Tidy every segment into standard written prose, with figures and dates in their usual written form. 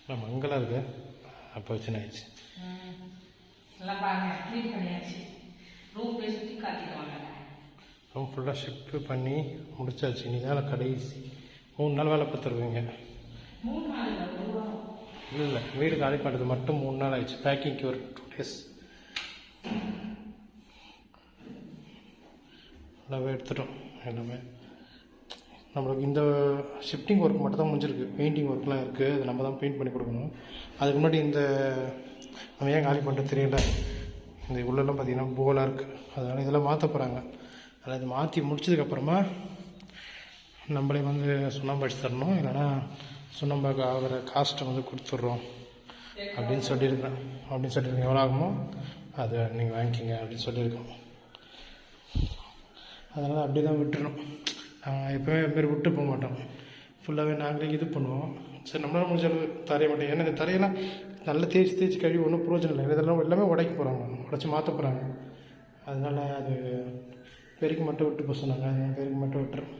நான் மங்களாக இருக்கு. அப்போ வச்சு ஆயிடுச்சு. நல்லா பாருங்க, க்ளீன் பண்ணியாச்சு. ரூம் போய் சுற்றி காட்டிடுவாங்க. ரூம் ஃபுல்லாக ஷிஃப்ட் பண்ணி முடிச்சாச்சு. இன்றைக்கி கடைசி 3 நாள் வேலை பார்த்துருவீங்க. 3 நாள் இல்லை, வீடு காலி பண்ணுறது மட்டும் 3 நாள் ஆயிடுச்சு. பேக்கிங்க்கு ஒரு 2 days நல்லாவே எடுத்துட்டோம். எல்லாமே நம்மளுக்கு இந்த ஷிஃப்டிங் ஒர்க் மட்டும் தான் முடிஞ்சிருக்கு. பெயிண்டிங் ஒர்க்லாம் இருக்குது, அது நம்ம தான் பெயிண்ட் பண்ணி கொடுக்கணும். அதுக்கு முன்னாடி இந்த நம்ம ஏன் காலி பண்ணுறது தெரியல. இந்த உள்ளெல்லாம் பார்த்திங்கன்னா போலாக இருக்குது. அதனால் இதெல்லாம் மாற்ற போகிறாங்க. அதில் இது மாற்றி முடிச்சதுக்கப்புறமா நம்மளே வந்து சுண்ணாம்பு அடிச்சு தரணும், இல்லைனா சுண்ணாம்பு ஆகிற காஸ்ட்டை வந்து கொடுத்துட்றோம் அப்படின்னு சொல்லியிருக்கேன். எவ்வளோ ஆகுமோ அதை நீங்கள் வாங்கிக்கிங்க அப்படின்னு சொல்லியிருக்கோம். அதனால் அப்படி தான் விட்டுறணும். எப்போவுமே இதுமாரி விட்டு போக மாட்டோம். ஃபுல்லாகவே நாங்களே இது பண்ணுவோம். சரி, நம்மளால் முடிஞ்ச அளவு தரைய மாட்டோம். ஏன்னா இந்த தரையெல்லாம் நல்லா தேய்ச்சி கழுவி ஒன்றும் பிரயோஜனம் இல்லை. இதெல்லாம் எல்லாமே உடைக்க போகிறாங்க, உடச்சி மாற்ற போகிறாங்க. அதனால் அது பெருக்கி மட்டும் விட்டு போக சொன்னாங்க. அதனால் பெருக்கி மட்டும் விட்டுறோம்.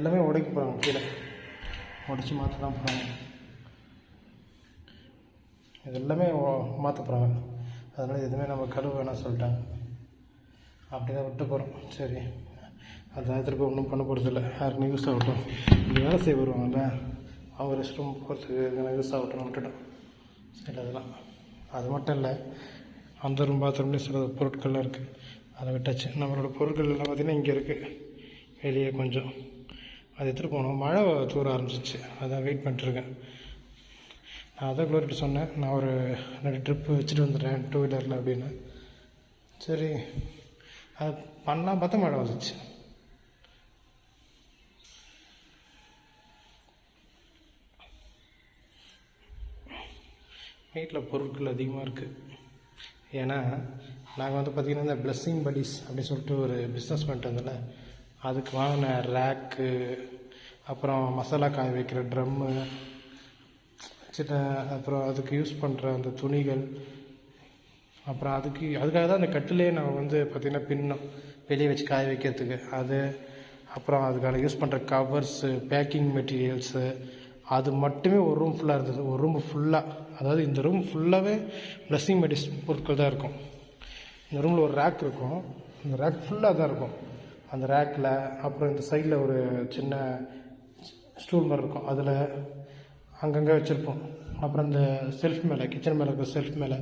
எல்லாமே உடைக்க போகிறாங்க, கீழே உடச்சி மாற்ற தான் போகிறாங்க. இது எல்லாமே மாற்ற போகிறாங்க. அதனால் எதுவுமே நம்ம கழுவு வேணாம் சொல்லிட்டாங்க. அப்படி தான் விட்டு போகிறோம். சரி, அதான் திருப்பி ஒன்றும் பண்ண போகிறதில்ல. யாருக்குன்னு யூஸ் ஆகட்டும். இங்கே வேலை செய்ய வருவாங்கள்ல, அவங்க ரெஸ்ட் ரூம் போகிறதுக்கு யூஸ் ஆகட்டும்னு விட்டுட்டோம். சரி, அதெல்லாம் அது மட்டும் இல்லை, அந்த ரூம் பாத்ரூம்லேயும் சில பொருட்கள்லாம் இருக்குது, அதை விட்டாச்சு. நம்மளோட பொருட்கள் எல்லாம் பார்த்திங்கன்னா இங்கே இருக்குது, வெளியே கொஞ்சம். அதை எடுத்துகிட்டு போனோம். மழை தூர ஆரம்பிச்சிச்சு, அதான் வெயிட் பண்ணிட்டுருக்கேன். நான் அதான் க்ளோரிட்ட சொன்னேன், நான் ஒரு 2 ட்ரிப்பு வச்சுட்டு வந்துடுறேன் 2 வீலரில் அப்படின்னு. சரி, அது பண்ணலாம் பார்த்தா மழை வந்துச்சு. வீட்டில் பொருட்கள் அதிகமாக இருக்குது. ஏன்னா நாங்கள் வந்து பார்த்திங்கன்னா இந்த பிளஸ்ஸிங் பட்டீஸ் அப்படின்னு சொல்லிட்டு ஒரு பிஸ்னஸ் பண்ணிட்டு வந்தோம்ல, அதுக்கு வாங்கின ரேக்கு, அப்புறம் மசாலா காய வைக்கிற ட்ரம்மு, அப்புறம் அதுக்கு யூஸ் பண்ணுற அந்த துணிகள், அப்புறம் அதுக்காக தான் அந்த கட்டிலே நாங்கள் வந்து பார்த்திங்கன்னா பின்னோம் வெளியே வச்சு காய வைக்கிறதுக்கு. அது அப்புறம் அதுக்கான யூஸ் பண்ணுற கவர்ஸு, பேக்கிங் மெட்டீரியல்ஸு, அது மட்டுமே ஒரு ரூம் ஃபுல்லாக இருந்தது. ஒரு ரூம் ஃபுல்லாக, அதாவது இந்த ரூம் ஃபுல்லாகவே பிளஸ்ஸிங் மெட்டீரியல்ஸ் பொருட்கள் தான் இருக்கும். இந்த ரூமில் ஒரு ரேக் இருக்கும், இந்த ரேக் ஃபுல்லாக தான் இருக்கும். அந்த ரேக்கில் அப்புறம் இந்த சைடில் ஒரு சின்ன ஸ்டூல் மாதிரி இருக்கும், அதில் அங்கங்கே வச்சுருப்போம். அப்புறம் இந்த செல்ஃப் மேலே, கிச்சன் மேலே இருக்கிற செல்ஃப் மேலே,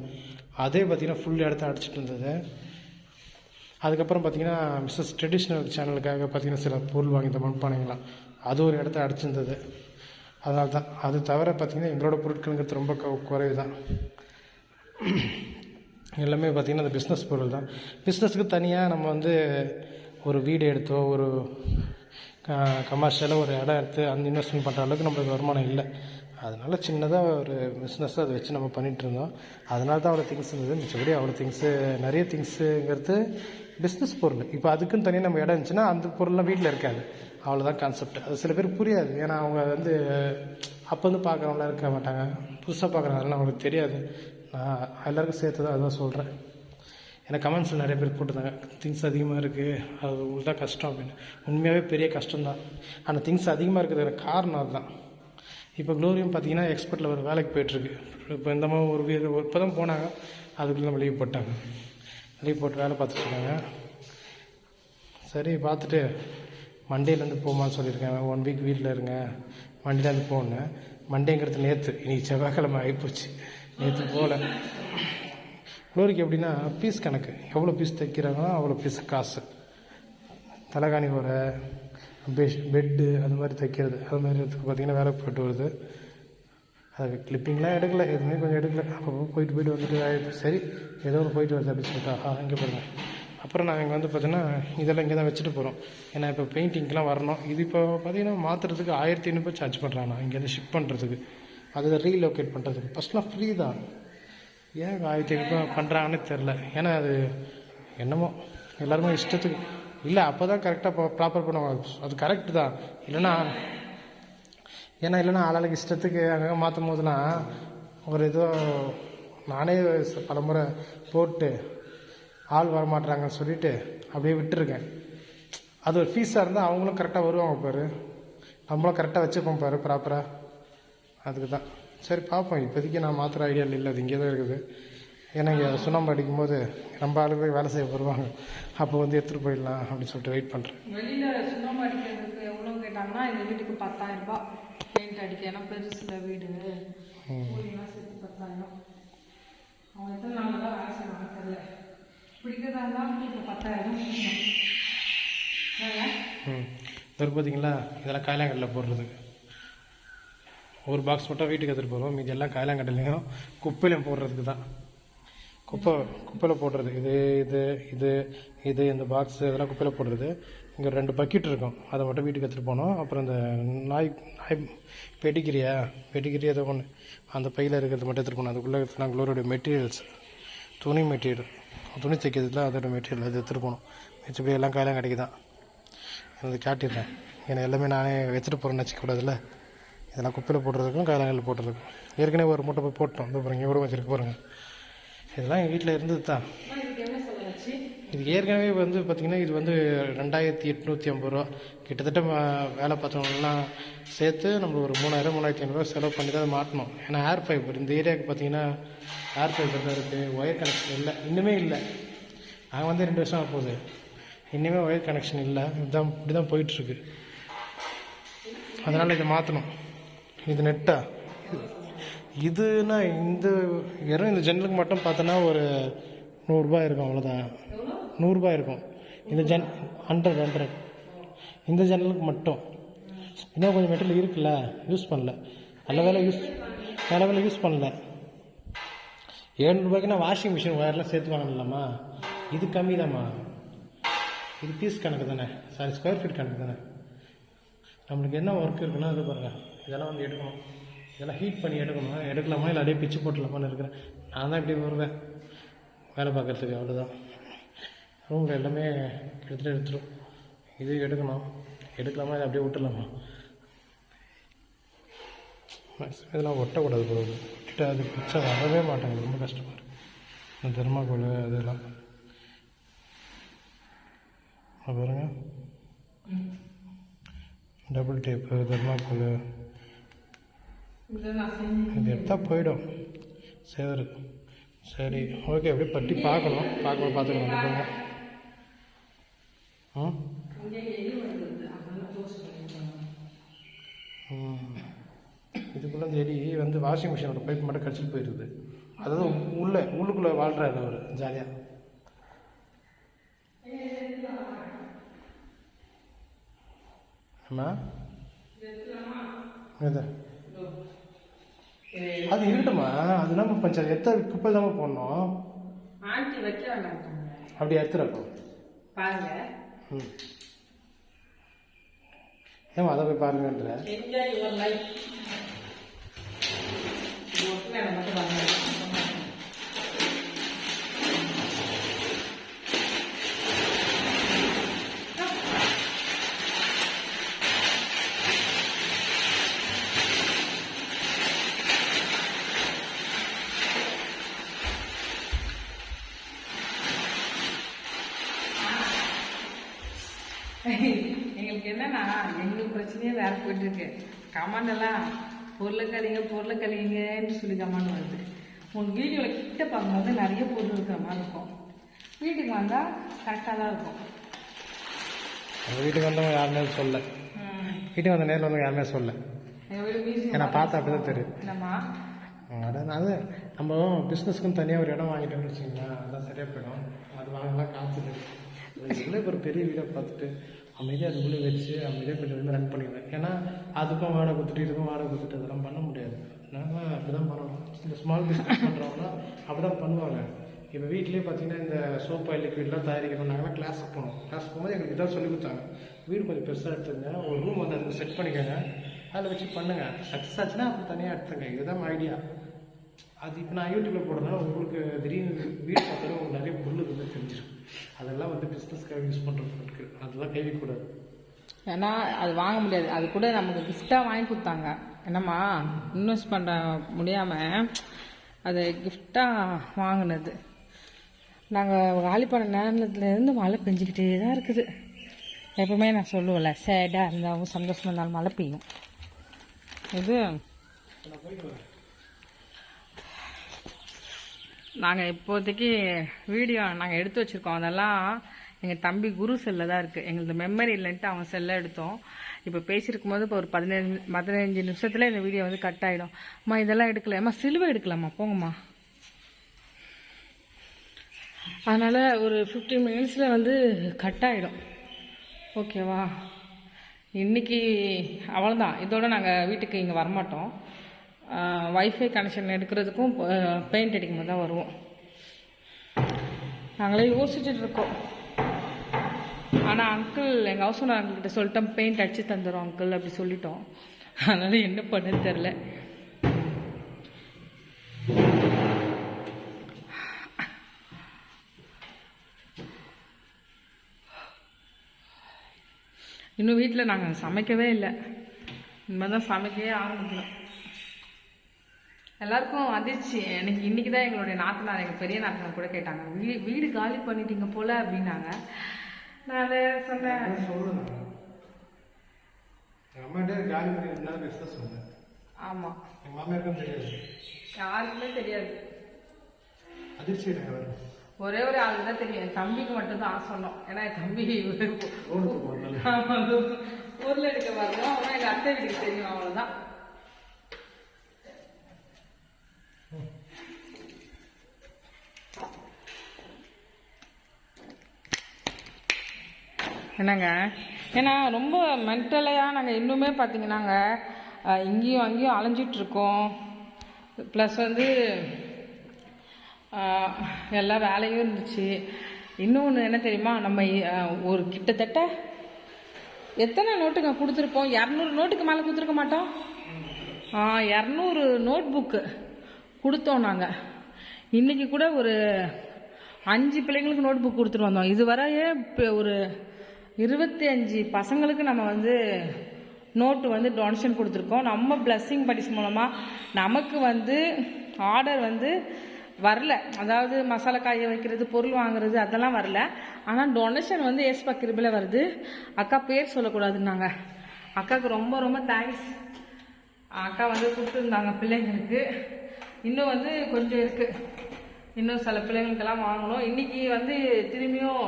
அதே பார்த்திங்கன்னா ஃபுல் இடத்த அடிச்சிட்டு இருந்தது. அதுக்கப்புறம் பார்த்திங்கன்னா மிஸ்ஸஸ் ட்ரெடிஷ்னல் சேனலுக்காக பார்த்திங்கன்னா சில பொருள் வாங்கி இந்த மண்பானைங்களாம், அது ஒரு இடத்த அடிச்சிருந்தது. அதனால தான். அது தவிர பார்த்திங்கன்னா எங்களோட பொருட்கள்ங்கிறது ரொம்ப குறைவு தான். எல்லாமே பார்த்திங்கன்னா அந்த பிஸ்னஸ் பொருள் தான். பிஸ்னஸுக்கு தனியாக நம்ம வந்து ஒரு வீடு எடுத்தோ ஒரு கமர்ஷியலாக ஒரு இடம் எடுத்து அந்த இன்வெஸ்ட்மெண்ட் பண்ணுற அளவுக்கு நம்மளுக்கு வருமானம் இல்லை. அதனால் சின்னதாக ஒரு பிஸ்னஸை அதை வச்சு நம்ம பண்ணிகிட்ருந்தோம். அதனால தான் அவ்வளோ திங்ஸ் இருந்தது. மிச்சபடி அவ்வளோ திங்ஸு, நிறைய திங்ஸுங்கிறது பிஸ்னஸ் பொருள். இப்போ அதுக்குன்னு தனியாக நம்ம இடம் இருந்துச்சுன்னா அந்த பொருள்லாம் வீட்டில் இருக்காது. அவ்வளோதான் கான்செப்ட். அது சில பேருக்கு புரியாது. ஏன்னா அவங்க வந்து அப்போ வந்து பார்க்குறவங்களாம் இருக்க மாட்டாங்க, புதுசாக பார்க்குறவங்களாம் அவங்களுக்கு தெரியாது. நான் எல்லாருக்கும் சேர்த்து தான் அதுதான் சொல்கிறேன். ஏன்னா கமெண்ட்ஸில் நிறைய பேர் போட்டுருந்தாங்க, திங்ஸ் அதிகமாக இருக்குது, அது உங்களுக்கு தான் கஷ்டம் அப்படின்னு. உண்மையாகவே பெரிய கஷ்டம்தான். ஆனால் திங்ஸ் அதிகமாக இருக்கிறதுக்கு காரணம் அதுதான். இப்போ க்ளோரியும் பார்த்திங்கன்னா எக்ஸ்பர்ட்டில் ஒரு வேலைக்கு போய்ட்டுருக்கு. இப்போ இந்த மாதிரி இப்போ தான் போனாங்க, அதுக்குள்ளே நம்ம லீவ் போட்டாங்க. லீவ் போட்டு வேலை பார்த்துட்ருக்காங்க. சரி, பார்த்துட்டு மண்டேலேருந்து போமான்னு சொல்லியிருக்கேன். 1 வீக் வீட்டில் இருங்க, மண்டேலேருந்து போனேன். மண்டேங்கிறது நேற்று, இன்றைக்கி செவ்வாய்க்கிழமை ஆகிப்போச்சு. நேற்று போகல. க்ளோரிக்கு எப்படின்னா பீஸ் கணக்கு, எவ்வளோ பீஸ் தைக்கிறாங்களோ அவ்வளோ பீஸ் காசு. தலைகாணி ஒரு பெட்டு அது மாதிரி தைக்கிறது, அது மாதிரி பார்த்திங்கன்னா வேலை போய்ட்டு வருது. அது கிளிப்பிங்லாம் எடுக்கலை, எதுவுமே கொஞ்சம் எடுக்கலை. அப்போ போயிட்டு வந்துட்டு சரி ஏதோ ஒன்று போயிட்டு வருது அப்படின்னு சொல்லிட்டு இங்கே பாருங்கள். அப்புறம் நாங்கள் இங்கே வந்து பார்த்தீங்கன்னா இதெல்லாம் இங்கே தான் வச்சுட்டு போகிறோம். ஏன்னா இப்போ பெயிண்டிங்க்கெலாம் வரணும். இது இப்போ பார்த்திங்கன்னா மாற்றுறதுக்கு 1500 சார்ஜ் பண்ணுறாங்க இங்கேருந்து ஷிப் பண்ணுறதுக்கு, அதை ரீலோகேட் பண்ணுறதுக்கு. ஃபஸ்ட்லாம் ஃப்ரீ தான், ஏன் 1500 பண்ணுறாங்கன்னு தெரில. ஏன்னா அது என்னமோ எல்லாருமே இஷ்டத்துக்கு இல்லை, அப்போ தான் கரெக்டாக ப்ராப்பர் பண்ணுவாங்க. அது கரெக்டு தான். இல்லைன்னா ஆளாளுக்கு இஷ்டத்துக்கு அங்கே மாற்றும் போதுலாம் ஒரு ஏதோ நானே பல முறை போட்டு ஆள் வரமாட்டுறாங்கன்னு சொல்லிவிட்டு அப்படியே விட்டுருக்கேன். அது ஒரு ஃபீஸாக இருந்தால் அவங்களும் கரெக்டாக வருவாங்க பாரு, நம்மளும் கரெக்டாக வச்சுப்போம் பாரு ப்ராப்பராக. அதுக்கு தான் சரி பார்ப்போம். இப்போதைக்கு நான் மாத்திர ஐடியா இல்லை, அது இங்கே தான் இருக்குது. ஏன்னா இங்கே சுண்ணாம்பு அடிக்கும்போது நம்ம ஆளுக்கு வேலை செய்ய வருவாங்க, அப்போ வந்து எடுத்துகிட்டு போயிடலாம் அப்படின்னு சொல்லிட்டு வெயிட் பண்ணுறேன். வெளியில் சுண்ணாம்பு அடிக்கிறதுக்கு எவ்வளோ கேட்டாங்கன்னா இந்த வீட்டுக்கு 10,000 ரூபாய் பெயிண்ட் அடிக்க. ஏன்னா பெருசுல வீடு கூலிலாம் சேர்த்து 10,000. அவங்க எத்தனை நாள் தான் வேலை செய்வாங்க தெரியல. பிடிக்கிறதா இருந்தால் இப்போ 10,000 இது பார்த்தீங்களா, இதெல்லாம் காயலாங்கல்லில் போடுறதுக்கு. ஒரு பாக்ஸ் மட்டும் வீட்டுக்கு எடுத்துகிட்டு போகிறோம், மீதி எல்லாம் காயலாங்கல்லையும் குப்பையிலையும் போடுறதுக்கு தான். குப்பையில் போடுறது இது இது இது இது இந்த பாக்ஸு இதெல்லாம் குப்பையில் போடுறது. இங்கே 2 பக்கெட் இருக்கும், அதை மட்டும் வீட்டுக்கு எடுத்துகிட்டு போனோம். அப்புறம் இந்த நாய் பெடிகிரி ஏதோ ஒன்று அந்த பையில் இருக்கிறது மட்டும் எடுத்துகிட்டு போனோம். அதுக்குள்ளே நாங்களோட மெட்டீரியல்ஸ், துணி மெட்டீரியல், துணி தைக்கிறதுல அதோட மெட்டீரியல் அது எடுத்துகிட்டு போனோம். மிச்சப்படி எல்லாம் காயெல்லாம் கிடைக்குதான். எனக்கு காட்டிடுறேன், ஏன்னா எல்லாமே நானே வச்சுட்டு போகிறேன்னு வச்சுக்கூடாதுல்ல. இதெல்லாம் குப்பையில் போடுறதுக்கும் காயலாங்கல்ல போடுறதுக்கும். ஏற்கனவே ஒரு மூட்டை போய் போட்டோம், இந்த பாருங்க எவ்வளோ வச்சுருக்கு பாருங்க. இதெல்லாம் எங்கள் வீட்டில் இருந்தது தான். இது ஏற்கனவே வந்து பார்த்திங்கன்னா இது வந்து 2,850 ரூபா கிட்டத்தட்ட. வேலை பார்த்தவங்கலாம் சேர்த்து நம்ம ஒரு 3,000 3,500 செலவு பண்ணி தான் அதை மாட்டணும். ஏன்னா ஏர் ஃபைபர் இந்த ஏரியாவுக்கு பார்த்திங்கன்னா ஏர் ஃபைபர் தான் இருக்குது, ஒயர் கனெக்ஷன் இல்லை, இன்னுமே இல்லை. நாங்கள் வந்து 2 வருஷம் ஆகுது, இன்னுமே ஒயர் கனெக்ஷன் இல்லை. இதுதான் இப்படி தான் போயிட்டுருக்கு. அதனால் இதை மாற்றணும். இது நெட்டா இதுனா இந்த வெறும் இந்த ஜன்னலுக்கு மட்டும் பார்த்தோன்னா ஒரு 100 ரூபாய் இருக்கும், அவ்வளோதான். 100 ரூபாய் இருக்கும் இந்த 100 இந்த ஜன்னலுக்கு மட்டும். இன்னும் கொஞ்சம் மெட்டீரியல் இருக்குல்ல, யூஸ் பண்ணல. நல்ல வேலை யூஸ் பண்ணல. 700 ரூபாய்க்கு நான் வாஷிங் மிஷின் ஒயர்லாம் சேர்த்து வாங்கலாமா? இது கம்மி தான்மா. இது பீஸ் கணக்கு தானே, சாரி ஸ்கொயர் ஃபீட் கணக்கு தானே. நம்மளுக்கு என்ன ஒர்க் இருக்குன்னா அது பாருங்கள். இதெல்லாம் வந்து எடுக்கணும், இதெல்லாம் ஹீட் பண்ணி எடுக்கலாமா இல்லை அப்படியே பிச்சு போட்டலாமான்னு இருக்கிறேன். நான் தான் இப்படி வருவேன் வேலை பார்க்குறதுக்கு, அவ்வளோதான். ரூமில் எல்லாமே எடுத்துடும். இது எடுக்கலாமா இல்லை அப்படியே விட்டுலாமா? இதெல்லாம் ஒட்டக்கூடாது போல, விட்டுட்டு அது பிச்சை வரவே மாட்டாங்க, ரொம்ப கஷ்டமாக இருக்குது. இந்த தெர்மாக்கோல் அதெல்லாம் பாருங்க, டபுள் டேப்பு தெர்மாக்கோல் இது எடுத்தால் போயிடும் சேரு. சரி ஓகே, அப்படியே பட்டி பார்த்துக்கலாம். இதுக்குள்ளே இந்த எலி வந்து வாஷிங் மிஷினோட பைப் மட்டும் கடிச்சிட்டு போயிடுது. அதாவது உள்ளுக்குள்ளே வாழ்கிறாரு அவர் ஜாலியாக. ஆமாம் அது இருக்கட்டுமா, அது நம்ம பஞ்சாயத்து எத்த குப்பை தான் போடணும். ஆண்டி வைக்க வேண்டாம், அப்படி எடுத்துறப்போ பாருங்க. ஏமா அதை போய் பாருங்கன்ற என்ஜாய் யுவர் லைஃப். எங்களுக்கு என்னன்னா எங்களுக்கு பிரச்சனையே வேற போயிட்டு இருக்கு. கமாண்ட் எல்லாம் பொருளைக்கழிங்கன்னு சொல்லி கமாண்ட் வருது. உங்க வீடியோவில் கிட்ட பார்க்கும்போது நிறைய பொருள் இருக்கிற மாதிரி இருக்கும், வீட்டுக்கு வந்தால் கரெக்டாக தான் இருக்கும். வீட்டுக்கு வந்தவங்க யாருமே சொல்ல, வீட்டுக்கு வந்த நேரில் வந்து யாருமே சொல்ல. எங்கள் வீடு மியூசியம் ஏன்னா பார்த்தா அப்படி தான் தெரியும். என்னம்மா அது நம்ம பிஸ்னஸ்க்குன்னு தனியாக ஒரு இடம் வாங்கிட்டோம்னு வச்சிங்களேன், அதான் சரியாக போயிடும். அது வாங்கலாம் காத்துட்டு இதுக்குள்ளே ஒரு பெரிய வீடை பார்த்துட்டு அமைதியாக அதுக்குள்ளே வச்சு அமைதியாக கொஞ்சம் ரன் பண்ணிடுவேன். ஏன்னா அதுக்கும் வாடகை கொடுத்துட்டு இதுக்கும் வாடகை கொடுத்துட்டு அதெல்லாம் பண்ண முடியாது. நாங்கள் அப்படி தான் பண்ணணும். இந்த ஸ்மால் பிஸ்னஸ் பண்ணுறவங்கன்னா அப்படி தான் பண்ணுவாங்க. இப்போ வீட்லேயே பார்த்தீங்கன்னா இந்த சோப்பு லிக்விட்லாம் தயாரிக்கணும். நாங்கள்லாம் கிளாஸுக்கு போகும்போது எங்களுக்கு இதான் சொல்லி கொடுத்தாங்க. வீடு கொஞ்சம் பெருசாக எடுத்துங்க, ஒரு ரூம் வந்து அதுக்கு செட் பண்ணிக்கோங்க, அதில் வச்சு பண்ணுங்கள். சக்ஸஸ் ஆச்சுன்னா அப்புறம் தனியாக எடுத்துங்க. இதுதான் ஐடியா. அது இப்போ நான் யூடியூப்பில் போடுறேன்னா உங்களுக்கு திடீர்னு வீடு பார்த்தாலும் உங்களுக்கு நிறைய பொருள் வந்து தெரிஞ்சிடும். அதெல்லாம் வந்து பிஸ்னஸ்க்காக யூஸ் பண்ணுறதுக்கு அதெல்லாம் கைவிக்கூடாது. ஏன்னா அது வாங்க முடியாது. அது கூட நமக்கு கிஃப்டாக வாங்கி கொடுத்தாங்க. என்னம்மா இன்வெஸ்ட் பண்ண முடியாமல் அது கிஃப்டாக வாங்கினது. நாங்கள் காலி பண்ண நேரத்துலேருந்து மழை பெஞ்சிக்கிட்டே தான் இருக்குது. எப்பவுமே நான் சொல்லுவேன்ல, சேடாக இருந்தாலும் சந்தோஷமாக இருந்தாலும் மழை பெய்யும். இது நான் போயிட்டு வரேன். நாங்கள் இப்போதைக்கு வீடியோ நாங்கள் எடுத்து வச்சுருக்கோம். அதெல்லாம் எங்கள் தம்பி குரு செல்லில் தான் இருக்குது. எங்களுக்கு மெமரி இல்லைன்ட்டு அவன் செல்லை எடுத்தோம். இப்போ பேசியிருக்கும் போது இப்போ ஒரு 15 நிமிஷத்தில் இந்த வீடியோ வந்து கட் ஆகிடும். அம்மா இதெல்லாம் எடுக்கலாம்மா, சிலுவை எடுக்கலாம்மா, போங்கம்மா. அதனால் ஒரு 15 மினிட்ஸில் வந்து கட் ஆகிடும். ஓகேவா? இன்றைக்கி அவ்வளோதான். இதோட நாங்கள் வீட்டுக்கு இங்கே வரமாட்டோம். வைஃபை கனெக்ஷன் எடுக்கிறதுக்கும் பெயிண்ட் அடிக்கும் போது தான் வருவோம். நாங்களே யோசிச்சுட்டு இருக்கோம். ஆனால் அங்கிள், எங்கள் ஹவுஸ் ஓனர் அங்கிள்கிட்ட சொல்லிட்டோம், பெயிண்ட் அடித்து தந்துடும் அங்கிள் அப்படி சொல்லிட்டோம். அதனால் என்ன பண்ணுன்னு தெரில. இன்னும் வீட்டில் நாங்கள் சமைக்கவே இல்லை. இனிமேல் தான் சமைக்கவே ஆரம்பிக்கணும். எல்லாருக்கும் அதிர்ச்சி. எனக்கு இன்றைக்கி தான் எங்களுடைய நாத்தனார், எங்கள் பெரிய நாத்தனார் கூட கேட்டாங்க, வீடு காலி பண்ணிட்டீங்க போல் அப்படின்னாங்க. நான் சொன்னேன், எங்கள் அம்மாட்டே காலி பண்ணிட்டு பேச சொன்னேன். ஆமாம், எங்கள் மாமியாருக்கும் தெரியாது, யாருக்குமே தெரியாது. அதிர்ச்சி. ஒரே ஒரு ஆள் தான் தெரியும், என் தம்பிக்கு மட்டும்தான் சொன்னோம். ஏன்னா என் தம்பி ஊரில் எடுக்க பார்க்கணும். ஆனால் எங்கள் அத்தை வீட்டுக்கு தெரியும், அவ்வளோதான். என்னங்க, ஏன்னா ரொம்ப மென்டலையாக நாங்கள் இன்னுமே பார்த்தீங்கன்னாங்க இங்கேயும் அங்கேயும் அலைஞ்சிட்ருக்கோம். ப்ளஸ் வந்து எல்லா வேலையும் இருந்துச்சு. இன்னொன்று என்ன தெரியுமா, நம்ம ஒரு கிட்டத்தட்ட எத்தனை நோட்டுங்க கொடுத்துருப்போம்? 200 நோட்டுக்கு மேலே கொடுத்துருக்க மாட்டோம். 200 நோட் புக்கு கொடுத்தோம் நாங்கள். இன்றைக்கி கூட ஒரு 5 பிள்ளைங்களுக்கு நோட் புக் கொடுத்துட்டு வந்தோம். இதுவரையே ஒரு 25 பசங்களுக்கு நம்ம வந்து நோட்டு வந்து டொனேஷன் கொடுத்துருக்கோம். நம்ம பிளஸ்ஸிங் படிஸ் மூலமாக நமக்கு வந்து ஆர்டர் வந்து வரல. அதாவது மசாலா காய வைக்கிறது, பொருள் வாங்குறது அதெல்லாம் வரல. ஆனால் டொனேஷன் வந்து ஏஸ்பா கிருபில் வருது. அக்கா பேர் சொல்லக்கூடாதுன்னாங்க. அக்காவுக்கு ரொம்ப ரொம்ப தேங்க்ஸ். அக்கா வந்து கொடுத்துருந்தாங்க பிள்ளைங்களுக்கு. இன்னும் வந்து கொஞ்சம் இருக்குது, இன்னும் சில பிள்ளைங்களுக்கெல்லாம் வாங்கணும். இன்றைக்கி வந்து திரும்பியும்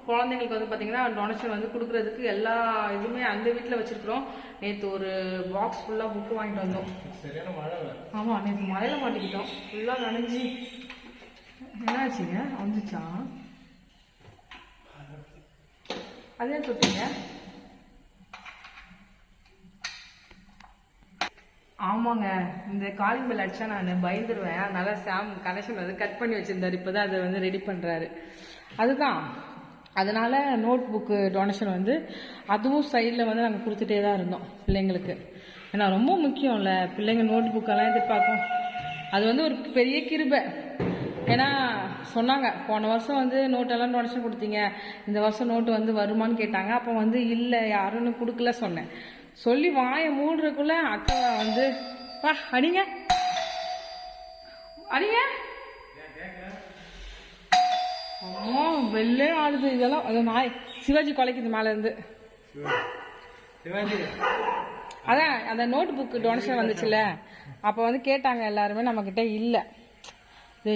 குழந்தைங்களுக்கு வந்து பார்த்திங்கன்னா டொனேஷன் வந்து கொடுக்குறதுக்கு எல்லா இதுவுமே அந்த வீட்டில் வச்சுருக்குறோம். நேற்று ஒரு பாக்ஸ் ஃபுல்லாக புக்கு வாங்கிட்டு வந்தோம். சரியான மழை. ஆமாம், நேற்று மழையில் மாட்டிக்கிட்டோம், ஃபுல்லாக நனைஞ்சி. என்னாச்சுங்க, வந்துச்சா? அதே தொட்டீங்க? ஆமாங்க, இந்த காலிங் பெல் அடித்தா நான் பயந்துருவேன். அதனால சாம் கனெக்ஷன் வந்து கட் பண்ணி வச்சுருந்தார். இப்போ தான் அதை வந்து ரெடி பண்ணுறாரு. அதுதான், அதனால் நோட் புக்கு டொனேஷன் வந்து அதுவும் சைடில் வந்து நாங்கள் கொடுத்துட்டே தான் இருந்தோம் பிள்ளைங்களுக்கு. ஏன்னா ரொம்ப முக்கியம்ல, பிள்ளைங்க நோட் புக்கெல்லாம் எதிர்பார்க்கும். அது வந்து ஒரு பெரிய கிருபை. ஏன்னா சொன்னாங்க, போன வருஷம் வந்து நோட்டெல்லாம் டொனேஷன் கொடுத்தீங்க, இந்த வருஷம் நோட்டு வந்து வருமானு கேட்டாங்க. அப்போ வந்து இல்லை யாருன்னு கொடுக்கல சொன்னேன். சொல்லி வாயை மூடுறதுக்குள்ள அக்கா வந்து வா அடிங்க அடிங்க, அம்மா வெள்ளே ஆடுது. இதெல்லாம் அது நாய் சிவாஜி கொலைக்குது மேலேருந்து. அதான் அந்த நோட் புக்கு டொனேஷன் வந்துச்சுல்ல, அப்போ வந்து கேட்டாங்க எல்லாருமே, நம்மக்கிட்ட இல்லை.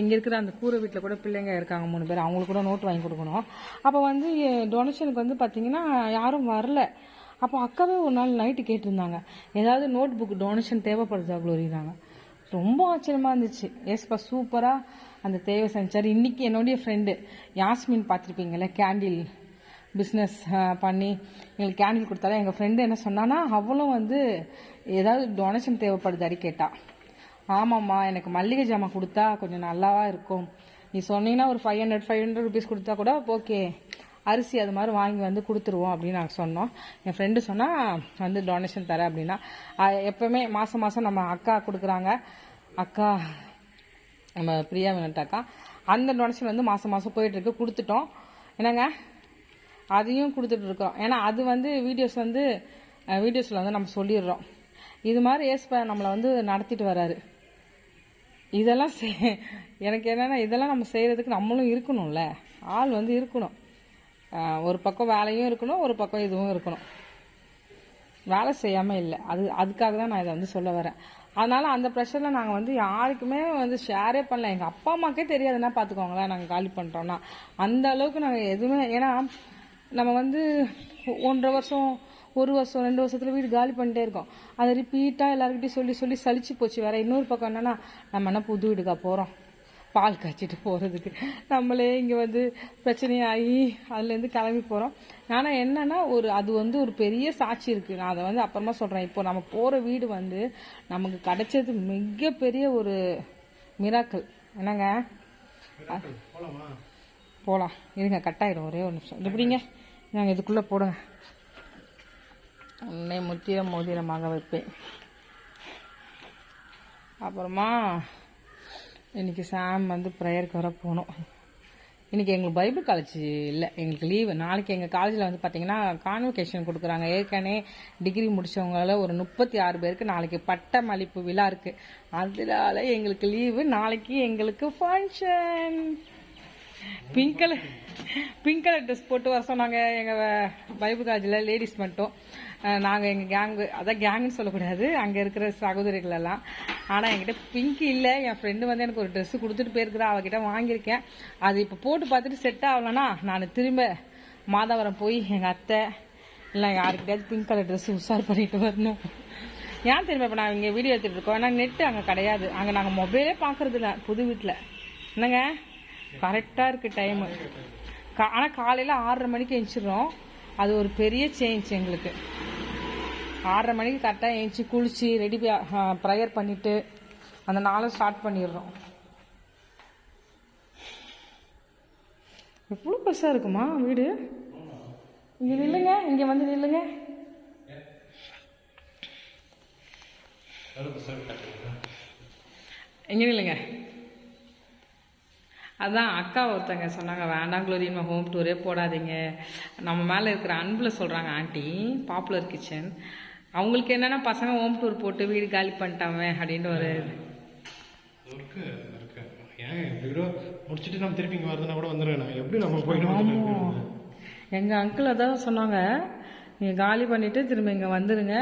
இங்கே இருக்கிற அந்த கூரை வீட்டில் கூட பிள்ளைங்க இருக்காங்க 3 பேர், அவங்களுக்கு கூட நோட் வாங்கி கொடுக்கணும். அப்போ வந்து டொனேஷனுக்கு வந்து பார்த்திங்கன்னா யாரும் வரல. அப்போ அக்காவே ஒரு நாள் நைட்டு கேட்டிருந்தாங்க, ஏதாவது நோட் புக் டொனேஷன் தேவைப்படுதா குளோரினாங்க. ரொம்ப ஆச்சரியமாக இருந்துச்சு. ஏஸ்பா சூப்பராக அந்த தேவை செஞ்சார். இன்றைக்கி என்னுடைய ஃப்ரெண்டு யாஸ்மின் பார்த்துருப்பீங்களே, கேண்டில் பிஸ்னஸ் பண்ணி எங்களுக்கு கேண்டில் கொடுத்தாலும் எங்கள் ஃப்ரெண்டு என்ன சொன்னான்னா, அவளும் வந்து ஏதாவது டொனேஷன் தேவைப்படுதாடி கேட்டா. ஆமாம்மா, எனக்கு மல்லிகை ஜாமான் கொடுத்தா கொஞ்சம் நல்லாவா இருக்கும், நீ சொன்னீங்கன்னா ஒரு 500 ருபீஸ் கொடுத்தா கூட ஓகே, அரிசி அது மாதிரி வாங்கி வந்து கொடுத்துருவோம் அப்படின்னு நாங்கள் சொன்னோம். என் ஃப்ரெண்டு சொன்னால் வந்து டொனேஷன் தரேன் அப்படின்னா. எப்போவுமே மாதம் மாதம் நம்ம அக்கா கொடுக்குறாங்க, அக்கா நம்ம பிரியா வேண்டாக்கா, அந்த டொனேஷன் வந்து மாதம் மாதம் போயிட்டுருக்கு. கொடுத்துட்டோம் என்னங்க, அதையும் கொடுத்துட்ருக்கோம். ஏன்னா அது வந்து வீடியோஸில் வந்து நம்ம சொல்லிடுறோம். இது மாதிரி ஏஸ்பா நம்மளை வந்து நடத்திட்டு வராரு. இதெல்லாம் எனக்கு என்னென்னா, இதெல்லாம் நம்ம செய்கிறதுக்கு நம்மளும் இருக்கணும்ல, ஆள் வந்து இருக்கணும். ஒரு பக்கம் வேலையும் இருக்கணும், ஒரு பக்கம் இதுவும் இருக்கணும். வேலை செய்யாமல் இல்லை. அதுக்காக தான் நான் இதை வந்து சொல்ல வரேன். அதனால் அந்த ப்ரெஷரில் நாங்கள் வந்து யாருக்குமே வந்து ஷேரே பண்ணல. எங்கள் அப்பா அம்மாக்கே தெரியாதுன்னா பார்த்துக்கோங்களேன் நாங்கள் காலி பண்ணுறோன்னா. அந்த அளவுக்கு நாங்கள் எதுவுமே, ஏன்னா நம்ம வந்து 1.5 வருஷம் 1 வருஷம் 2 வருஷத்தில் வீடு காலி பண்ணிட்டே இருக்கோம். அதை ரிப்பீட்டாக எல்லாருக்கிட்டையும் சொல்லி சொல்லி சலிச்சு போச்சு. வேறு இன்னொரு பக்கம் என்னென்னா, நம்ம என்ன புது வீடுக்கா போகிறோம் பால் காய்ச்சிட்டு போகிறதுக்கு, நம்மளே இங்கே வந்து பிரச்சனையாகி அதுலேருந்து கிளம்பி போகிறோம். ஆனால் என்னென்னா அது வந்து ஒரு பெரிய சாட்சி இருக்குது. நான் அதை வந்து அப்புறமா சொல்கிறேன். இப்போ நம்ம போகிற வீடு வந்து நமக்கு கிடைச்சது மிகப்பெரிய ஒரு மிராக்கள். என்னங்க போகலாம் இருங்க, கட்டாயிடும் ஒரே ஒரு நிமிஷம். இது எப்படிங்க நாங்கள் இதுக்குள்ளே போடுங்க. உன்னை முத்திரம் மோதிரமாக வைப்பேன். அப்புறமா இன்றைக்கி சாம் வந்து ப்ரேயருக்கு வர போகணும். இன்றைக்கி எங்களுக்கு பைபிள் காலேஜ் இல்லை, எங்களுக்கு லீவு. நாளைக்கு எங்கள் காலேஜில் வந்து பார்த்திங்கன்னா கான்வொகேஷன் கொடுக்குறாங்க. ஏற்கனவே டிகிரி முடித்தவங்கள ஒரு 36 பேருக்கு நாளைக்கு பட்டமளிப்பு விழா இருக்குது. அதனால எங்களுக்கு லீவு. நாளைக்கு எங்களுக்கு ஃபங்க்ஷன். பிங்க் கலர் ட்ரெஸ் போட்டு வர சொன்னாங்க எங்கள் பைபிள் காலேஜில், லேடிஸ் மட்டும். நாங்கள் எங்கள் கேங்கு, அதான் கேங்குன்னு சொல்லக்கூடாது, அங்கே இருக்கிற சகோதரிகள் எல்லாம். ஆனால் என்கிட்ட பிங்க் இல்லை. என் ஃப்ரெண்டு வந்து எனக்கு ஒரு ட்ரெஸ்ஸு கொடுத்துட்டு போயிருக்கிறா, அவகிட்ட வாங்கியிருக்கேன். அது இப்போ போட்டு பார்த்துட்டு செட் ஆகலைன்னா நான் திரும்ப மாதவரம் போய் எங்கள் அத்தை இல்லை யாருக்கிட்டையாவது பிங்க் கலர் ட்ரெஸ்ஸு உஷார் பண்ணிட்டு வரணும். ஏன் திரும்ப இப்போ நான் இங்கே வீடியோ எடுத்துகிட்டு இருக்கோம். ஏன்னா நெட்டு அங்கே கிடையாது. அங்கே நாங்கள் மொபைலே பார்க்குறது இல்லை புது வீட்டில். என்னங்க கரெக்டாக இருக்குது டைமு. ஆனால் காலையில் 6:30 மணிக்கு எழுந்திரிச்சிடுறோம். அது ஒரு பெரிய சேஞ்ச் எங்களுக்கு. 6:30 மணிக்கு கரெக்டாக எழுந்திச்சி குளிச்சு ரெடி ப்ரேயர் பண்ணிவிட்டு அந்த நாளை ஸ்டார்ட் பண்ணிடுறோம். எவ்வளோ பெருசாக இருக்குமா வீடு. இங்கே நில்லுங்க, இங்கே வந்து நில்லுங்க. இங்கே நில்லுங்க. அதான் அக்கா ஒருத்தங்க சொன்னாங்க, வேண்டாம் குளோரி நம்ம ஹோம் டூரே போடாதீங்க, நம்ம மேலே இருக்கிற அன்பில் சொல்கிறாங்க ஆண்டி பாப்புலர் கிச்சன். அவங்களுக்கு என்னென்னா பசங்க ஹோம் டூர் போட்டு வீடு காலி பண்ணிட்டாங்க அப்படின்னு ஒரு முடிச்சுட்டு நம்ம திருப்பி இங்கே வரதுனா கூட வந்துடுவேன். எப்படி நம்ம போயிடுவோம். எங்கள் அங்கிள் அதான் சொன்னாங்க, நீங்கள் காலி பண்ணிவிட்டு திரும்ப இங்கே வந்துடுங்க,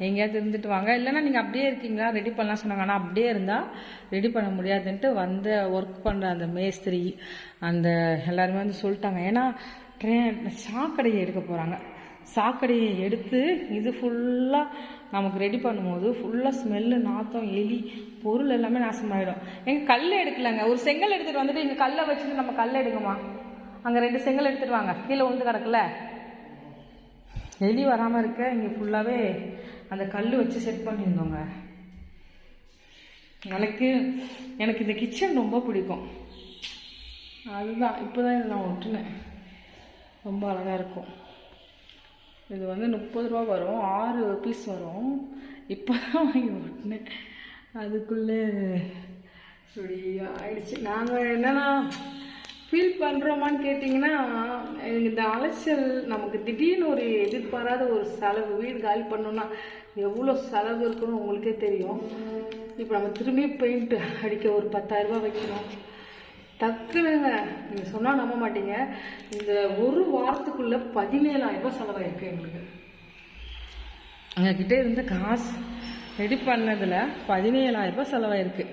எங்கேயாவது இருந்துட்டு வாங்க, இல்லைன்னா நீங்கள் அப்படியே இருக்கீங்களா ரெடி பண்ணலாம் சொன்னாங்க. ஆனால் அப்படியே இருந்தால் ரெடி பண்ண முடியாதுன்ட்டு வந்து ஒர்க் பண்ணுற அந்த மேஸ்திரி அந்த எல்லாருமே வந்து சொல்லிட்டாங்க. ஏன்னா சாக்கடையை எடுக்க போகிறாங்க. சாக்கடையை எடுத்து இது ஃபுல்லாக நமக்கு ரெடி பண்ணும்போது ஃபுல்லாக ஸ்மெல்லு, நாத்தம், எலி, பொருள் எல்லாமே நாசமாயிடும். எங்கள் கல் எடுக்கலைங்க, ஒரு செங்கல் எடுத்துகிட்டு வந்துட்டு இங்கே கல்லை வச்சுட்டு நம்ம கல் எடுக்குமா, அங்கே 2 செங்கல் எடுத்துகிட்டு வாங்க, கீழே விழுந்து கிடக்குல, எலி வராமல் இருக்க இங்கே ஃபுல்லாகவே அந்த கல் வச்சு செட் பண்ணியிருந்தோங்க. எனக்கு இந்த கிச்சன் ரொம்ப பிடிக்கும். அதுதான் இப்போ தான் இதை நான் ஒட்டினேன். ரொம்ப அழகாக இருக்கும். இது வந்து 30 ரூபா வரும், 6 பீஸ் வரும். இப்போ தான் வாங்கி ஒட்டினேன். அதுக்குள்ளே இப்படி ஆயிடுச்சு. நாங்கள் என்னென்னா ஃபீல் பண்ணுறோமான்னு கேட்டிங்கன்னா, இந்த அலைச்சல் நமக்கு திடீர்னு ஒரு எதிர்பாராத ஒரு செலவு, வீடு காலி பண்ணோன்னா எவ்வளோ செலவு இருக்குன்னு உங்களுக்கே தெரியும். இப்போ நம்ம திரும்பி பெயிண்ட் அடிக்க ஒரு 10,000 ரூபா வைக்கணும். டக்குனுங்க நீங்கள் சொன்னால் நம்ப மாட்டீங்க, இந்த ஒரு வாரத்துக்குள்ளே 17,000 ரூபா செலவாயிருக்கு எங்களுக்கு. எங்ககிட்ட இருந்த காசு ரெடி பண்ணதில் 17,000 ரூபா செலவாயிருக்கு.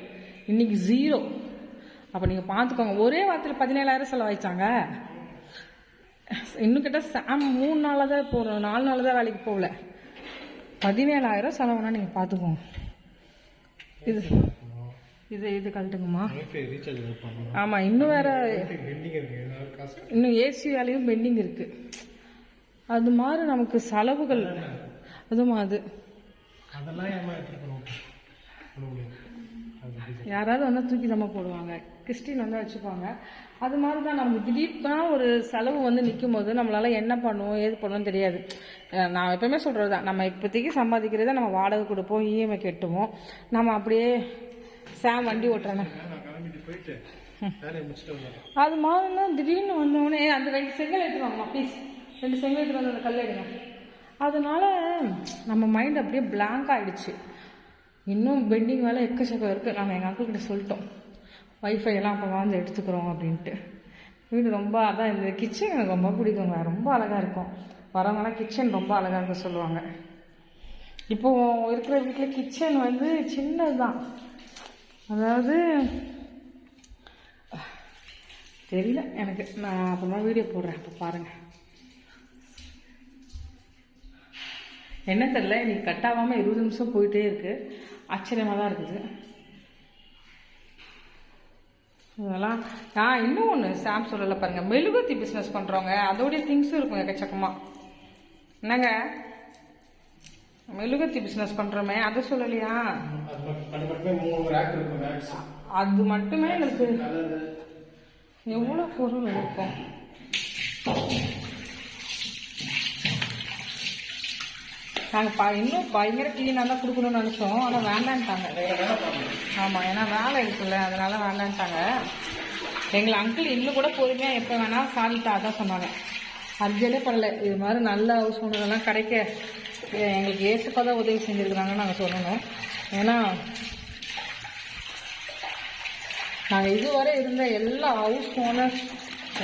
இன்றைக்கி 0. அப்போ நீங்கள் பார்த்துக்கோங்க, ஒரே வாரத்தில் 17,000 செலவாயிச்சாங்க. இன்னும் கிட்ட சாம் 3 நாளாக தான் போகிறோம், 4 நாள் தான் வேலைக்கு போகல. 17,000 செலவுனா நீங்கள் பார்த்துக்கோங்க. இது கழட்டுங்கம்மா. ஆமாம், இன்னும் வேறு இன்னும் ஏசி வேலையும் பெண்டிங் இருக்குது. அது மாதிரி நமக்கு செலவுகள் அதுவும் யாராவது வந்தால் தூக்கி நம்ம போடுவாங்க, கிறிஸ்டின் வந்து வச்சுப்பாங்க. அது மாதிரி தான் நமக்கு திடீர்னு ஒரு செலவு வந்து நிற்கும் போது நம்மளால் என்ன பண்ணுவோம் ஏது பண்ணுவோம் தெரியாது. நான் எப்பவுமே சொல்கிறது தான், நம்ம இப்போதைக்கு சம்பாதிக்கிறத நம்ம வாடகை கொடுப்போம், இஎம்ஐ கட்டுவோம். நம்ம அப்படியே சாம் வண்டி ஓட்டுறேன்னு அது மாதிரினா திடீர்னு வந்தோடனே அந்த 2 செங்கல் எடுத்துருவாங்கம்மா ப்ளீஸ், 2 செங்கல் எடுத்துட்டு வந்து அந்த கல் எடுங்க. அதனால நம்ம மைண்ட் அப்படியே பிளாங்க் ஆகிடுச்சு. இன்னும் பெண்டிங் வேலை எக்கச்சக்கம் இருக்குது. நாங்கள் எங்கள் அங்கிள் கிட்ட சொல்லிட்டோம், வைஃபை எல்லாம் அப்போ வந்து எடுத்துக்கிறோம் அப்படின்ட்டு. வீடு ரொம்ப அதான், இந்த கிச்சன் எனக்கு ரொம்ப பிடிக்குங்க, ரொம்ப அழகாக இருக்கும். வரவங்களாம் கிச்சன் ரொம்ப அழகாக இருக்க சொல்லுவாங்க. இப்போ இருக்கிற வீட்டில் கிச்சன் வந்து சின்னது தான், அதாவது தெரியல எனக்கு, நான் அப்புறமா வீடியோ போடுறேன், அப்போ பாருங்கள். என்ன தெரியல, இன்னைக்கு கட் ஆகாமல் 20 நிமிஷம் போயிட்டே இருக்குது, ஆச்சரியமாக தான் இருக்குது இதெல்லாம். இன்னும் ஒன்று சாம் சொல்லலை பாருங்கள், மெழுகுவர்த்தி பிஸ்னஸ் பண்ணுறவங்க அதோடைய திங்ஸும் இருக்கும் எக்கச்சக்கமாக. என்னங்க மெழுகுவர்த்தி பிஸ்னஸ் பண்ணுறோமே அதை சொல்லலையா? அது மட்டுமே எனக்கு எவ்வளோ பொருள் இருக்கும். நாங்கள் இன்னும் பயங்கர க்ளீனாக தான் கொடுக்கணும்னு நினச்சோம், ஆனால் வேண்டான்ட்டாங்க. ஆமாம், ஏன்னா வேலை இருக்குல்ல, அதனால வேண்டான்ட்டாங்க. எங்களை அங்கிள் இன்னும் கூட பொறுமையாக எப்போ வேணால் சாலிட்டா தான் சொன்னாங்க. அர்ஜென்டே பண்ணல, இது மாதிரி நல்ல ஹவுஸ் ஓனரெல்லாம் கிடைக்க எங்களுக்கு ஏசப்பா தான் உதவி செஞ்சுருக்குறாங்கன்னு நாங்கள் சொல்லணும். ஏன்னா நாங்கள் இதுவரை இருந்த எல்லா ஹவுஸ் ஓனர்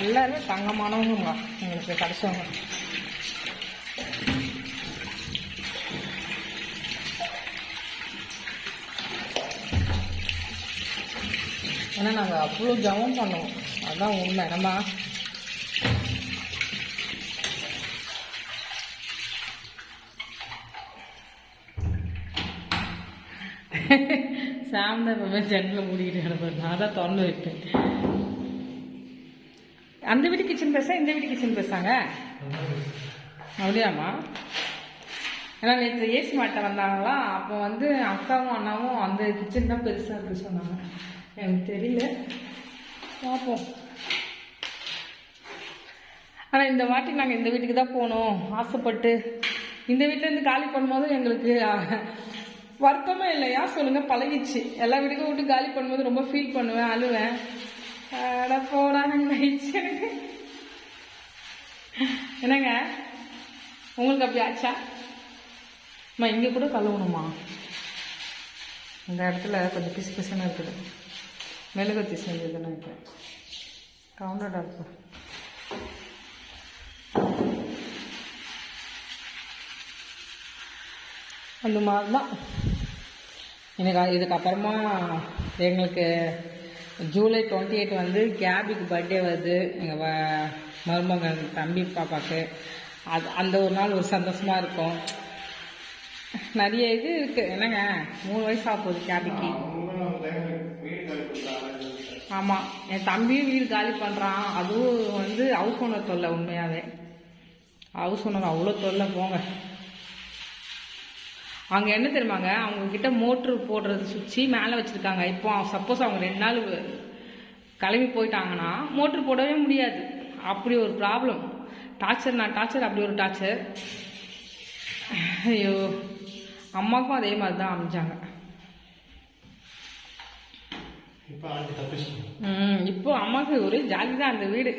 எல்லாருமே தங்கமானவங்க எங்களுக்கு கிடைச்சவங்க. ஏன்னா நாங்கள் அவ்வளோ ஜபம் பண்ணுவோம், அதுதான் உண்மை. நம்ம சாம் தான் எப்பவுமே ஜன்னலை மூடிக்கிட்டு கிடப்பாரு, நான் தான் திறந்து வைப்பேன். அந்த வீட்டு கிச்சன் பேச இந்த வீட்டு கிச்சன் பேசாங்க அப்படியாம்மா? ஏன்னா நேற்று ஏசி மாட்ட வந்தாங்களா, அப்போ வந்து அக்காவும் அண்ணாவும் அந்த கிச்சன் தான் பெருசாக இருக்கு சொன்னாங்க. எனக்கு தெரியல, பார்ப்போம். ஆனால் இந்த வாட்டி நாங்கள் இந்த வீட்டுக்கு தான் போகணும் ஆசைப்பட்டு இந்த வீட்டிலேருந்து காலி பண்ணும்போது எங்களுக்கு வருத்தமே இல்லை. யார் சொல்லுங்கள், பழகிடுச்சு. எல்லா வீட்டுக்கும் விட்டு காலி பண்ணும்போது ரொம்ப ஃபீல் பண்ணுவேன், அழுவேன். போடா நாங்கள் என்னங்க உங்களுக்கு அப்படி ஆச்சா? அம்மா இங்கே கூட கழுவணுமா? இந்த இடத்துல கொஞ்சம் பிசு பிசுன்னு இருக்குது, மெழுகுவர்த்தி செஞ்சதுன்னு இருக்கேன். கவுண்டர் இருக்கும். அந்த மாதிரி தான் எனக்கு. இதுக்கப்புறமா எங்களுக்கு ஜூலை 28 வந்து கேபிக்கு பர்த்டே வருது, எங்கள் மருமகன் தம்பி பாப்பாவுக்கு. அந்த ஒரு நாள் ஒரு சந்தோஷமாக இருக்கும். நிறைய இது இருக்குது. என்னங்க 3 வயசு ஆக போகுது கேபிக்கு. ஆமாம், என் தம்பியும் வீடு காலி பண்ணுறான். அதுவும் வந்து ஹவுஸ் ஓனர் தொல்லை. உண்மையாகவே ஹவுஸ் ஓனர் அவ்வளோ தொல்லை போங்க. அவங்க என்ன தெரியுமாங்க, அவங்கக்கிட்ட மோட்ரு போடுறது சுவிட்சு மேலே வச்சுருக்காங்க. இப்போ சப்போஸ் அவங்க 2 நாள் கிளம்பி போயிட்டாங்கன்னா மோட்ரு போடவே முடியாது. அப்படி ஒரு ப்ராப்ளம். டார்ச்சர், நான் டார்ச்சர், அப்படி ஒரு டார்ச்சர். ஐயோ, அம்மாவுக்கும் அதே மாதிரி தான் அமைஞ்சாங்க. இப்போ அம்மாவுக்கு ஒரே ஜாலி தான் அந்த வீடு.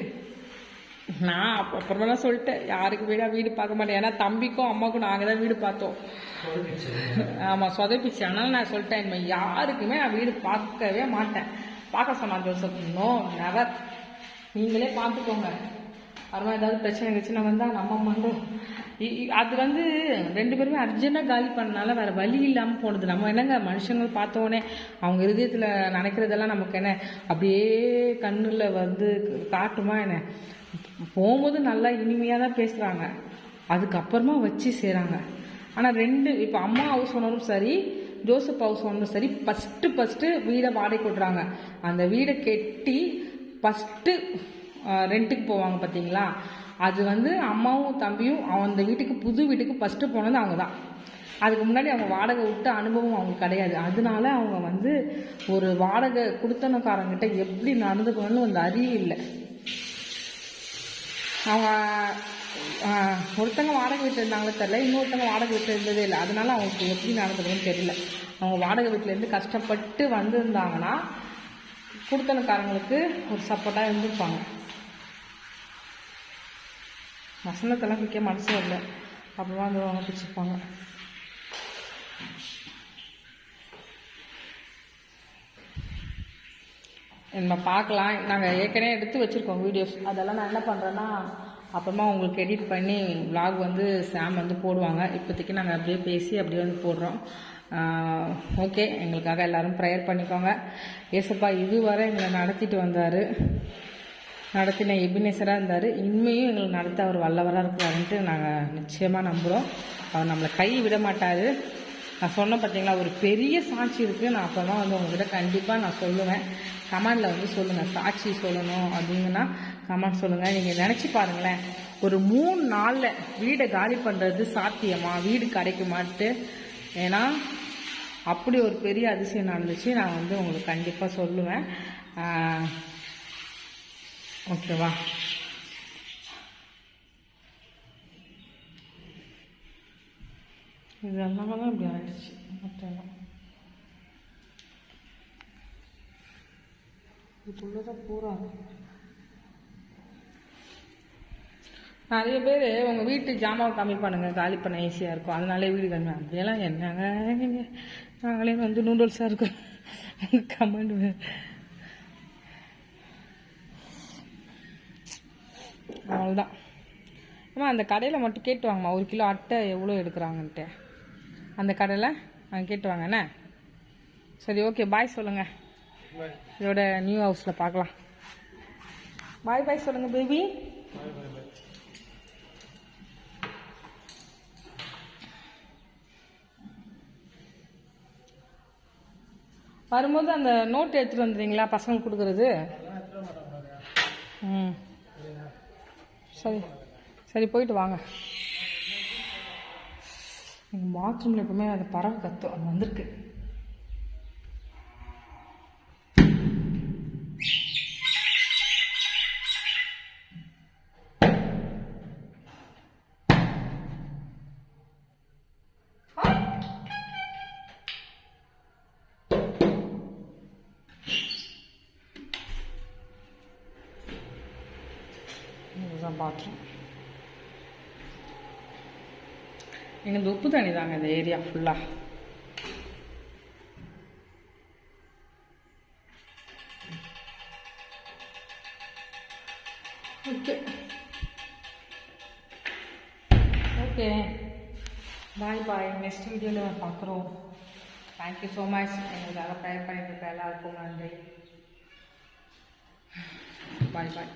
நான் அப்புறமெல்லாம் சொல்லிட்டேன், யாருக்கு வீடு பார்க்க மாட்டேன். ஏன்னா தம்பிக்கும் அம்மாவுக்கும் நாங்கள் தான் வீடு பார்த்தோம். ஆமாம், சொதப்பிச்சு. அதனால நான் சொல்லிட்டேன், இனிமேல் யாருக்குமே நான் வீடு பார்க்கவே மாட்டேன். பார்க்க சொன்னான் ஜோசப். நோ, நெவர், நீங்களே பார்த்துக்கோங்க. அப்புறமா ஏதாவது பிரச்சனை வந்தால் நம்ம பண்ணுறோம். அது வந்து 2 பேருமே அர்ஜென்ட்டாக காலி பண்ணனால வேறு வழி இல்லாமல் போனது. நம்ம என்னங்க மனுஷங்கள் பார்த்தோன்னே அவங்க இருதயத்தில் நினைக்கிறதெல்லாம் நமக்கு என்ன அப்படியே கண்ணில் வந்து காட்டுமா என்ன? போகும்போது நல்லா இனிமையாக தான் பேசுகிறாங்க, அதுக்கப்புறமா வச்சு செய்கிறாங்க. ஆனால் இப்போ அம்மா ஹவுஸ் ஓனரும் சரி, ஜோசப் ஹவுஸ் ஓனரும் சரி, ஃபஸ்ட்டு வீடை வாடகை கொடுக்குறாங்க. அந்த வீடை கட்டி ஃபஸ்ட்டு ரெண்ட்டுக்கு போவாங்க பார்த்தீங்களா? அது வந்து அம்மாவும் தம்பியும் அந்த வீட்டுக்கு, புது வீட்டுக்கு ஃபஸ்ட்டு போனது அவங்க தான். அதுக்கு முன்னாடி அவங்க வாடகை விட்ட அனுபவம் அவங்களுக்கு கிடையாது. அதனால அவங்க வந்து ஒரு வாடகை கொடுத்தனக்காரங்கிட்ட எப்படி நடந்துக்கணும்னு அந்த அறிவு இல்லை. அவங்க ஒருத்தங்க வாடகை வீட்டில் இருந்தாங்களே தெரியல, இன்னொருத்தங்க வாடகை வீட்டில் இருந்ததே இல்லை. அதனால அவங்களுக்கு எப்படி நடந்துக்கணும்னு தெரியல. அவங்க வாடகை வீட்டிலேருந்து கஷ்டப்பட்டு வந்திருந்தாங்கன்னா கொடுத்தனக்காரங்களுக்கு ஒரு சப்போர்ட்டாக இருந்திருப்பாங்க. வசனத்தெல்லாம் விற்க மனசு இல்லை, அப்புறமா வந்து அவங்க பிடிச்சிருப்பாங்க. நம்ம பார்க்கலாம். நாங்கள் ஏற்கனவே எடுத்து வச்சுருக்கோம் வீடியோஸ். அதெல்லாம் நான் என்ன பண்ணுறேன்னா அப்புறமா உங்களுக்கு எடிட் பண்ணி vlog வந்து சாம் வந்து போடுவாங்க. இப்போதைக்கு நாங்கள் அப்படியே பேசி அப்படியே வந்து போடுறோம். ஓகே, எங்களுக்காக எல்லோரும் ப்ரேயர் பண்ணிக்கோங்க. ஏசப்பா இதுவரை எங்களை நடத்திட்டு வந்தார், நடத்தின எபினேசராக இருந்தார். இனிமேயும் எங்களுக்கு நடத்த அவர் வல்லவராக இருக்கிறாருன்ட்டு நாங்கள் நிச்சயமாக நம்புகிறோம். அவர் நம்மளை கை விட மாட்டார். நான் சொன்னேன் பார்த்தீங்களா, ஒரு பெரிய சாட்சி இருக்குது. நான் அப்போ தான் வந்து உங்கள்கிட்ட கண்டிப்பாக நான் சொல்லுவேன். கமெண்டில் வந்து சொல்லுங்கள், சாட்சி சொல்லணும் அப்படிங்கன்னா கமெண்ட் சொல்லுங்கள். நீங்கள் நினச்சி பாருங்களேன், ஒரு 3 நாளில் வீடை காலி பண்ணுறது சாத்தியமா, வீடு கிடைக்குமான்ட்டு. ஏன்னா அப்படி ஒரு பெரிய அதிசயம் நடந்துச்சு. நான் வந்து உங்களுக்கு கண்டிப்பாக சொல்லுவேன். ஓகேவா? இது எல்லாமே தான் இப்படி ஆயிடுச்சு. மற்றெல்லாம் இதுக்குள்ளதான் பூரா. நிறைய பேர் உங்கள் வீட்டு ஜாமாவை கம்மி பண்ணுங்கள், காலி பண்ண ஈஸியாக இருக்கும், அதனாலே வீடு கம்மி. அப்படியெல்லாம் என்னங்க நீங்கள், நாங்களே வந்து நூடுல்ஸாக இருக்கோம். கமெண்ட் அவ்வளோதான். ஆமாம், அந்த கடையில் மட்டும் கேட்டு வாங்கம்மா, 1 கிலோ அட்டை எவ்வளோ எடுக்கிறாங்கன்ட்டு. அந்த கடையில் அங்கே கேட்டு வாங்க என்ன. சரி, ஓகே, பாய் சொல்லுங்கள். இதோட நியூ ஹவுஸில் பார்க்கலாம். பாய் பாய் சொல்லுங்கள் பேபி. வரும்போது அந்த நோட் எடுத்துகிட்டு வந்துடுறீங்களா பசங்களுக்கு கொடுக்குறது? ம், சரி சரி, போயிட்டு வாங்க. எங்கள் பாத்ரூமில் எப்பவுமே அது பறவை கத்தும், அது வந்திருக்கு. இதுதான் பாத்ரூம். எங்கள் உப்பு தண்ணி தாங்க இந்த ஏரியா ஃபுல்லாக. ஓகே ஓகே, பாய் பாய். நெக்ஸ்ட் வீடியோவில் பார்க்குறோம். Thank you so much. எங்களுக்காக ப்ரேயர் பண்ணிட்டு இருக்க எல்லாருக்கும் நன்றி. பாய் பாய்.